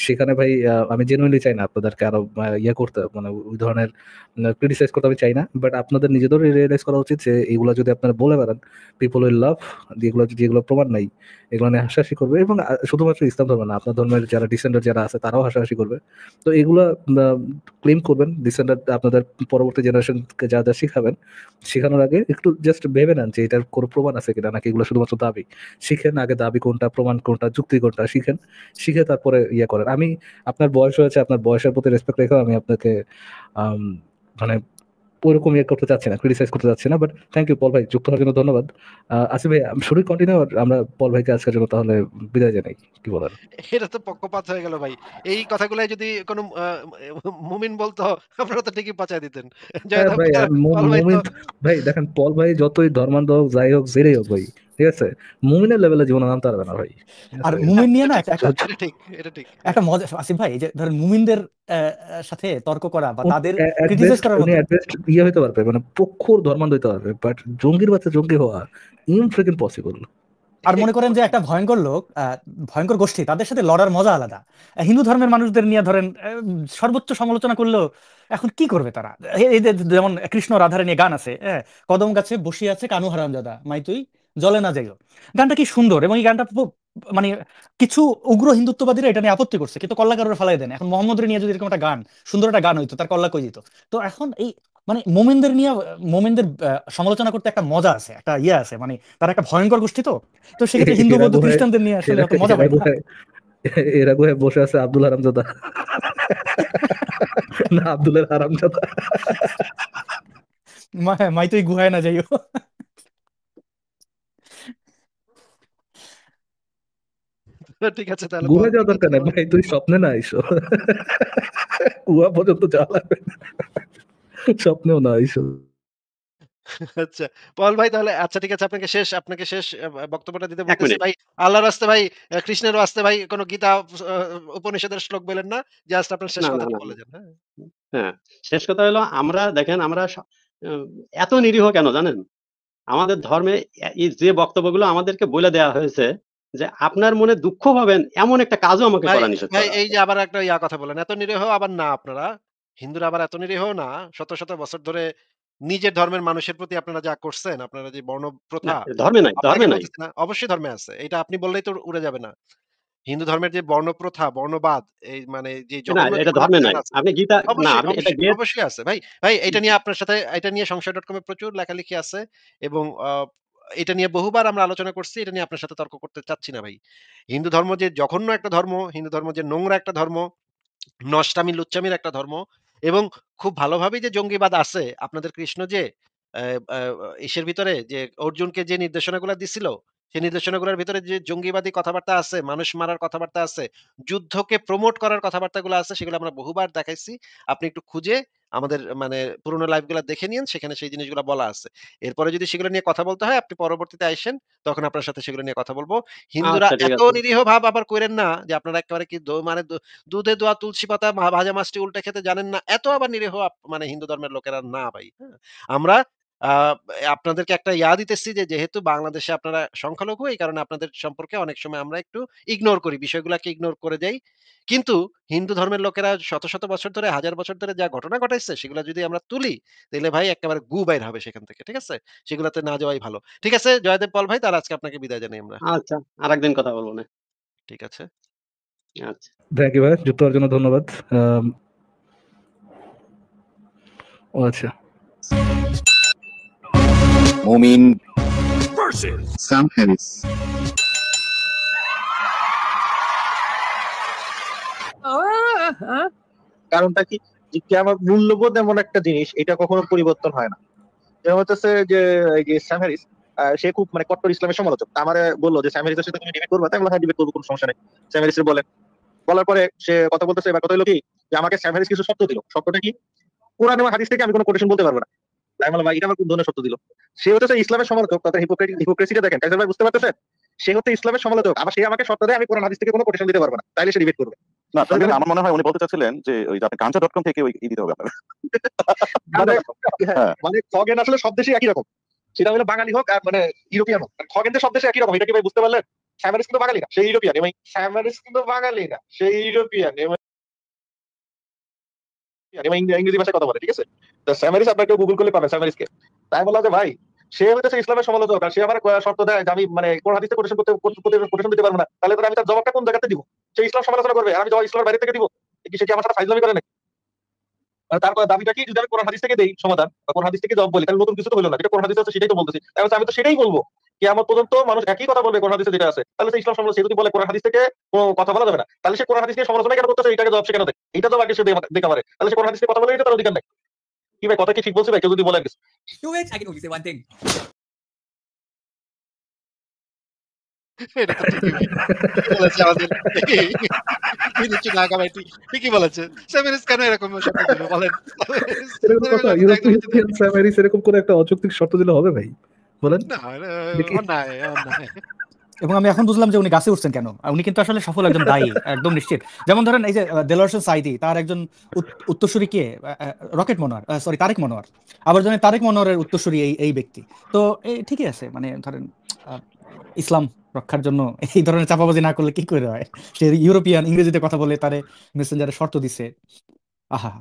সেখানে ভাই আমি জেনুইনলি চাই না আপনাদেরকে আরো ইয়ে করতে, মানে ওই ধরনের ক্রিটিসাইজ করতে আমি চাই না। বাট আপনাদের নিজেদের রিয়েলাইজ করা উচিত যে এগুলো যদি আপনারা বলে বেড়ান, পিপল উইল লাভ, যেগুলো প্রমাণ নাই এগুলো নিয়ে হাসাহাসি করবে, এবং শুধুমাত্র ইসলাম ধর্ম না, আপনার ধর্মের যারা ডিসেন্ডার যারা আছে তারাও হাসাহাসি করবে। তো এগুলো ক্লেম করবেন ডিসেন্ডার, আপনাদের পরবর্তী জেনারেশনকে যা যা শিখাবেন, শেখানোর আগে একটু জাস্ট ভেবে নেন যে এটার কোনো প্রমাণ আছে কিনা, নাকি এগুলো শুধুমাত্র দাবি। শিখেন আগে, দাবি কোনটা, প্রমাণ কোনটা, যুক্তি কোনটা শিখেন, শিখে তারপরে ইয়ে করেন। আমি আপনার বয়স হয়েছে, আপনার বয়সের প্রতি রেসপেক্ট রেখেও আমি আপনাকে মানে ওইরকম ইয়ে করতে চাচ্ছি না, ক্রিটিসাইজ করতে চাচ্ছি না, বাট থ্যাংক ইউ পল ভাই, যুক্ত হওয়ার জন্য ধন্যবাদ। আসিফ ভাই, শুরু কন্টিনিউ, আমরা পল ভাইকে আজকের জন্য তাহলে বিদায় জানাই, কি বলেন? এটা তো পক্ষপাত হয়ে গেল ভাই। এই কথাগুলাই যদি কোনো মুমিন বলতো আপনারা তো ঠিকই পাচায় দিতেন। হ্যাঁ জয়দেব ভাই, ভাই আর পল ভাই তো মুমিন ভাই, দেখেন পল ভাই যতই ধর্মান্ধ হোক, যাই হোক, যেটাই হোক ভাই, ঠিক আছে, মুমিনের লেভেলে জীবন আনতে পারবে না ভাই, ঠিক আর আছে? মুমিন নিয়ে এটা না ঠিক, একটা একটা এটা ঠিক, এটা ঠিক। একটা মজা আসিফ ভাই, এই যে ধরেন মুমিনদের সাথে তর্ক করা বা তাদের অ্যাট ক্রিটিসাইজ বেস্ট করার উনি মতো। অ্যাট বেস্ট ইয়ে হইতে পারবে, মানে প্রখর ধর্মান্ধ হইতে পারবে, বাট জঙ্গির বাচ্চা জঙ্গি হওয়া ইনফ্রিকিং পসিবল। আর মনে করেন যে একটা ভয়ঙ্কর লোক, ভয়ঙ্কর গোষ্ঠী, তাদের সাথে লড়ার মজা আলাদা। হিন্দু ধর্মের মানুষদের নিয়ে ধরেন সর্বোচ্চ সমালোচনা করলেও এখন কি করবে তারা? এই যে যেমন কৃষ্ণ রাধারে নিয়ে গান আছে, কদম গাছে বসিয়ে আছে কানু হারামজাদা, মাই তুই জলে না যাইও। গানটা কি সুন্দর, এবং এই গানটা মানে কিছু উগ্র হিন্দুত্ববাদীরা এটা নিয়ে আপত্তি করছে, কিন্তু কল্লা কারোর ফেলাই দেন। এখন মোহাম্মদের নিয়ে যদি এরকম একটা গান, সুন্দর একটা গান হইতো, তার কল্লা কই যেত? তো এখন এই মানে মোমেনদের নিয়ে, মোমেনদের সমালোচনা করতে একটা মজা আছে, একটা ইয়ে আছে, মানে তারা একটা ভয়ঙ্কর গোষ্ঠী। তো তো সেক্ষেত্রে হিন্দু এরা বৌদ্ধ গুহায় খ্রিস্টানদের নিয়ে আসলে এরা অত মজা এরা পাই না। গুহায় এরা গুহায় বসে আছে আব্দুল হারামজাদা, না আব্দুলের হারামজাদা। মাই তুই গুহায় না যাইও। ঠিক আছে তাহলে পল গুহায় ভাই, যাওয়া দরকার নাই ভাই, তুই স্বপ্নে না আইসো, গুহা পর্যন্ত যাওয়া লাগবে না, স্বপ্নেও না আইসো। আচ্ছা, পল ভাই তাহলে আচ্ছা ঠিক আছে, আপনাকে শেষ বক্তব্যটা দিতে ১ বলতেছি মিনিট। ভাই। আল্লাহর রাস্তে ভাই, কৃষ্ণের রাস্তে ভাই, কোন গীতা আ উপনিষদের শ্লোক বলেন না। জাস্ট আপনার শেষ না, না, কথাটা না, বলে না। যান। হ্যাঁ? হ্যাঁ, শেষ কথা হলো আমরা দেখেন আমরা এত নিরীহ কেন জানেন? আমাদের ধর্মে এই যে বক্তব্যগুলো আমাদেরকে বলে দেয়া হয়েছে যে আপনার মনে দুঃখ পাবেন এমন একটা কাজও আমাকে ভাই, করা নিষেধ ভাই করা এই আছে। যে আবার একটা কথা বলেন। এত নিরীহ আবার না আপনারা। হিন্দুরা আবার এত নিরীহ না। শত, শত বছর ধরে নিজের ধর্মের মানুষের প্রতি আপনারা যা করছেন, আপনারা যে বর্ণ না, প্রথা, ধর্মে নাই, আপনাকে ধর্মে নাই। বলতেছি না, অবশ্যই ধর্মে আছে। এটা আপনি বললেই তো উড়ে যাবে না। হিন্দু ধর্মের যে বর্ণ প্রথা, বর্ণবাদ, এই মানে যে না, জঘন্য এটা জীবনের ধর্মে বিধান নাই। আছে, আপনি গীতা না, অবশ্যই, আপনি এটা অবশ্যই, গেট অবশ্যই আছে ভাই। ভাই এটা নিয়ে আপনার সাথে, এটা নিয়ে সংশয়.com এ প্রচুর লেখালেখি আছে, এবং এটা নিয়ে বহুবার আমরা আলোচনা করছি। এটা নিয়ে আপনার সাথে তর্ক করতে চাচ্ছি না ভাই। হিন্দু ধর্ম যে জঘন্য একটা ধর্ম, হিন্দু ধর্ম যে নোংরা একটা ধর্ম, নষ্টামি লুচ্চামির একটা ধর্ম, এবং খুব ভালোভাবেই যে জঙ্গিবাদ আছে। আপনাদের কৃষ্ণ যে ইসের ভিতরে যে অর্জুনকে যে নির্দেশনাগুলা দিছিল, সেই নির্দেশনাগুলোর ভিতরে যে জঙ্গিবাদী কথাবার্তা আছে, মানুষ মারার কথাবার্তা আছে, যুদ্ধকে প্রমোট করার কথাবার্তাগুলো আছে, সেগুলো আমরা বহুবার দেখাইছি। আপনি একটু খুঁজে আমাদের মানে পুরোনো লাইভ গুলা দেখে নিয়েন, সেখানে সেই জিনিসগুলা বলা আছে। এরপরে যদি সেগুলো নিয়ে কথা বলতে হয়, আপনি পরবর্তীতে আইসেন, তখন আপনার সাথে সেগুলো নিয়ে কথা বলব। হিন্দুরা আচ্ছা ঠিক এত আছে। নিরীহ ভাব আবার কইরেন না যে আপনারা একেবারে কি মানে দুধে দোয়া তুলসী পাতা ভাজা মাছটি উল্টে খেতে জানেন না। এত আবার নিরীহ মানে হিন্দু ধর্মের লোকেরা না ভাই। হ্যাঁ? আমরা আ আপনাদেরকে একটা দিতেছি যে যেহেতু বাংলাদেশে আপনারা সংখ্যালঘু, এই কারণে আপনাদের সম্পর্কে অনেক সময় আমরা একটু ইগনোর করি। বিষয়গুলাকে ইগনোর করে দেই। কিন্তু হিন্দু ধর্মের লোকেরা শত, শত বছর ধরে, হাজার বছর ধরে যা ঘটনা ঘটাইছে, সেগুলা যদি আমরা তুলি, তাইলে ভাই একেবারে গু বাইর হবে সেখান থেকে। ঠিক আছে? সেগুলাতে না যাওয়াই ভালো। ঠিক আছে, জয়দেব পল ভাই, তাহলে আজকে আপনাকে বিদায় জানাই আমরা। আচ্ছা, আরেকদিন কথা বলব নে। ঠিক আছে। আচ্ছা। থ্যাংক ইউ ভাই, যুক্ত হওয়ার জন্য ধন্যবাদ। ও আচ্ছা, মুমিন সাম হ্যারিস। কারণটা কি, যে কিয়ামত মূল্যবোধ এমন একটা জিনিস, এটা কখনো পরিবর্তন হয় না। যেমন হচ্ছে যে এই যে স্যাম হ্যারিস, সে খুব মানে কট্টর ইসলামের সমালোচক। তা আমারে বললো যে স্যাম হ্যারিসের সাথে তুমি ডিবেট করবা, তাই আমি বললাম হ্যাঁ ডিবেট করবো, কোনো সমস্যা নেই। স্যাম হ্যারিস বলেন, বলার পরে সে কথা বলতেছে, এবার কথা হলো কি, যে আমাকে স্যাম হ্যারিস কিছু শর্ত দিল। শর্তটা কি, কোরআন এবং হাদিস থেকে আমি কোনো কোটেশন বলতে পারবো না। তাই আমি বললাম ভাই এটা আমার কোন ধরনের শর্ত দিল? সে হচ্ছে ইসলামের সমালোচক, তাদের হিপোক্রেসিটা দেখেন কাইসার ভাই, বুঝতে পারতেছেন? সে হচ্ছে ইসলামের সমালোচক, আবার সে আমাকে শর্ত দেয় আমি কোরআন হাদিস থেকে কোনো কোটেশন দিতে পারবো না, তাইলে সে ডিবেট করবে। না তাহলে আমার মনে হয় উনি বলতে চাচ্ছিলেন যে ওই যে আপনি গাঞ্জা.com থেকে ওই দিতে হবে আপনার। মানে হ্যাঁ। মানে খগেন আসলে সব দেশে একই রকম, সেটা হলো বাঙালি হোক আর মানে ইউরোপিয়ান হোক, খগেনদের সব দেশে একই রকম। এটা কি ভাই বুঝতে পারলেন? স্যামারিস কিন্তু বাঙালি না, সেই ইউরোপিয়ান। এবং স্যামারিস কিন্তু বাঙালি না, সেই ইউরোপিয়ান, এবং ইংরেজি ভাষায় কথা বলে, ঠিক আছে? তো স্যামারিস আপনার কেউ গুগল করলে পাবেন স্যামারিসকে। তাই বললাম যে ভাই সে হচ্ছে ইসলামের সমালোচক, আর সে আমার শর্ত দেয় যে আমি মানে কোন হাদিসে কোটেশন কোটেশন দিতে পারবো না, তাহলে তো আমি তার জবাবটা কোন জায়গাতে দিব? সে ইসলাম সমালোচনা করবে, আর আমি জবাব ইসলামের বাইরে থেকে দিব? কি সে কি আমার সাথে ফাইজলামি করে নাকি? তারপর দাবিটা কি, যদি আমি কোরআন হাদিস থেকে দেই সমাধান বা কোরআন হাদিস থেকে জবাব বলি, তাহলে নতুন কিছু তো হলো না। যেটা কোরআন হাদিসে আছে সেটাই তো বলতেছি, তাই আমি তো সেটাই বলবো। কিয়ামত পর্যন্ত মানুষ একই কথা বলবে কোরআন হাদিসে যেটা আছে। তাহলে সে ইসলাম সমালোচনা, সে যদি বলে কোরআন হাদিস থেকে কোনো কথা বলা যাবে না, তাহলে সে কোরআন হাদিস নিয়ে সমালোচনা কেন করতেছে? এটাকে জবাব সে কেন দেয়? এটা জবাব আগে সে দেখা পারে, তাহলে সে কোরআন হাদিস নিয়ে কথা বলে এটা তার অধিকার নেই। কি ভাই কথা কি ঠিক বলছে ভাই? কেউ যদি বলে কিছু। To which I can only say one thing. এটা তো ঠিকই ভাই। ঠিকই বলেছে আমাদের বিনুচি নাগা ভাই ঠিকই বলেছে। সেমিনিস্ট কেন এরকম শর্ত দিল বলেন? এরকম কথা ইউরোপিয়ান স্যাম হ্যারিস এরকম করে একটা অযৌক্তিক শর্ত দিলে হবে ভাই? বলেন না, দেখি। অন্যায়, অন্যায়। এবং আমি এখন বুঝলাম যে উনি গাছে উঠছেন কেন। উনি কিন্তু আসলে সফল একজন দায়ী, একদম নিশ্চিত। যেমন ধরেন এই যে দেলোয়ার হোসেন সাঈদী, তার একজন উত্তরসূরি কে? Rocket Monowar, sorry Tarek Monowar. আবার জানেন তারেক মনোয়ারের উত্তরসূরি এই ব্যক্তি। তো ঠিকই আছে, মানে ধরেন ইসলাম রক্ষার জন্য এই ধরনের চাপাবাজি না করলে কি করে হয়? সে ইউরোপিয়ান, ইংরেজিতে কথা বলে, তারে মেসেঞ্জারে শর্ত দিছে। আহা,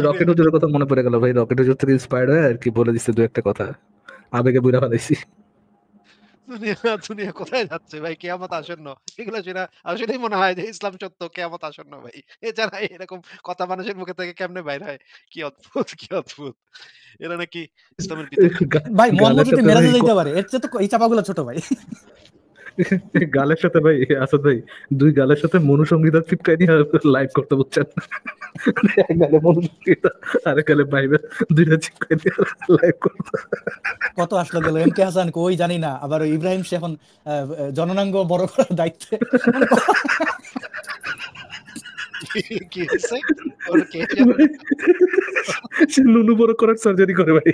রকেট হুজুরের কথা মনে পড়ে গেল ভাই। রকেট হুজুর থেকে ইন্সপায়ার্ড হয়ে আর কি বলে দিচ্ছে দু একটা কথা, আবেগে বুঝা ফেলাইছি। দুনিয়া কোথায় যাচ্ছে ভাই? কিয়ামত আসন্ন। এগুলো শুনে আসলেই মনে হয় যে ইসলাম সত্য, কিয়ামত আসন্ন ভাই। এছাড়া এরকম কথা মানুষের মুখে থেকে কেমনে বাইর হয়? কি অদ্ভুত, কি অদ্ভুত। এরা নাকি ইসলামের বিপক্ষে। ভাই মোহাম্মদ গালের যদি সাথে ভাই মেরাজে যাইতে পারে, এর চেয়ে তো এই চাপাগুলো ছোট ভাই। গালের সাথে ভাই আসাদ ভাই, দুই গালের সাথে মনুসংগীতা চিপকাই নিয়ে লাইভ করতে বলছেন। এক গালে মনুসংগীতা, আরেক গালে বাইবেল, দুইটা চিপকাই নিয়ে লাইভ করতে। কত আসলো গেল, এম কে হাসান কই জানি না, আবার ওই ইব্রাহিম সে এখন জননাঙ্গ বড় করার দায়িত্বে। মানে কি হয়েছে? ওর কে ভাই, সে নুনু বড় করার সার্জারি করে ভাই।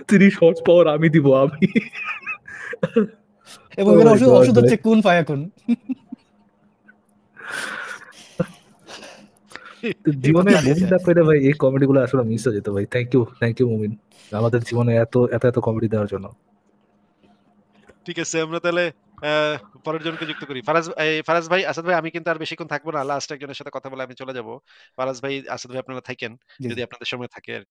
30 হর্স পাওয়ার আমি দিব, আমি। এবং Oh এর my God, ওষুধ হচ্ছে ভাই। কুন ফায়াকুন। তো জীবনে মুমিন না পেলে ভাই এই কমেডি গুলো আসলে মিস হয়ে যেত ভাই। থ্যাংক ইউ মুমিন, আমাদের জীবনে এত এত এত কমেডি দেওয়ার জন্য। ঠিক আছে, আমরা তাহলে পরের জনকে যুক্ত করি। ফারাজ ভাই, আসাদ ভাই, আমি কিন্তু আর বেশিক্ষণ থাকবো না। লাস্ট একজনের সাথে কথা বলে আমি চলে যাব। ফারাজ ভাই, আসাদ ভাই আপনারা থাকেন জি, যদি জি। আপনাদের সময় থাকে আর